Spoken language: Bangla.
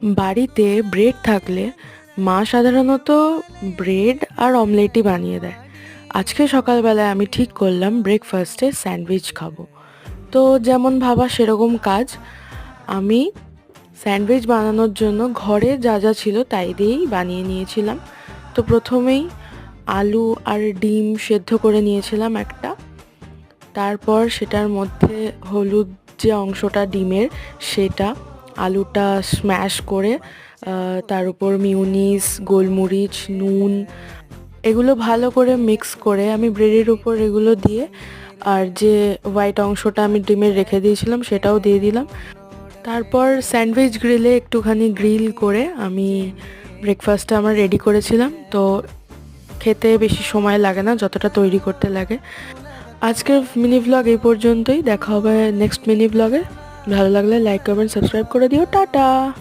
বাড়িতে ব্রেড থাকলে মা সাধারণত ব্রেড আর অমলেটই বানিয়ে দেয়। আজকে সকালবেলায় আমি ঠিক করলাম ব্রেকফাস্টে স্যান্ডউইচ খাবো। তো যেমন ভাবা সেরকম কাজ। আমি স্যান্ডউইচ বানানোর জন্য ঘরে যা যা ছিল তাই দিয়েই বানিয়ে নিয়েছিলাম। তো প্রথমেই আলু আর ডিম সেদ্ধ করে নিয়েছিলাম একটা। তারপর সেটার মধ্যে হলুদ যে অংশটা ডিমের, সেটা আলুটা স্ম্যাশ করে তার উপর মিউনিস, গোলমরিচ, নুন এগুলো ভালো করে মিক্স করে আমি ব্রেডের উপর এগুলো দিয়ে আর যে হোয়াইট অংশটা আমি ডিমের রেখে দিয়েছিলাম সেটাও দিয়ে দিলাম। তারপর স্যান্ডউইচ গ্রিলে একটুখানি গ্রিল করে আমি ব্রেকফাস্টটা আমার রেডি করেছিলাম। তো খেতে বেশি সময় লাগে না যতটা তৈরি করতে লাগে। আজকের মিনি ভ্লগ এই পর্যন্তই। দেখা হবে নেক্সট মিনি ভ্লগে। ভালো লাগলে লাইক, কমেন্ট, সাবস্ক্রাইব করে দিও। টাটা।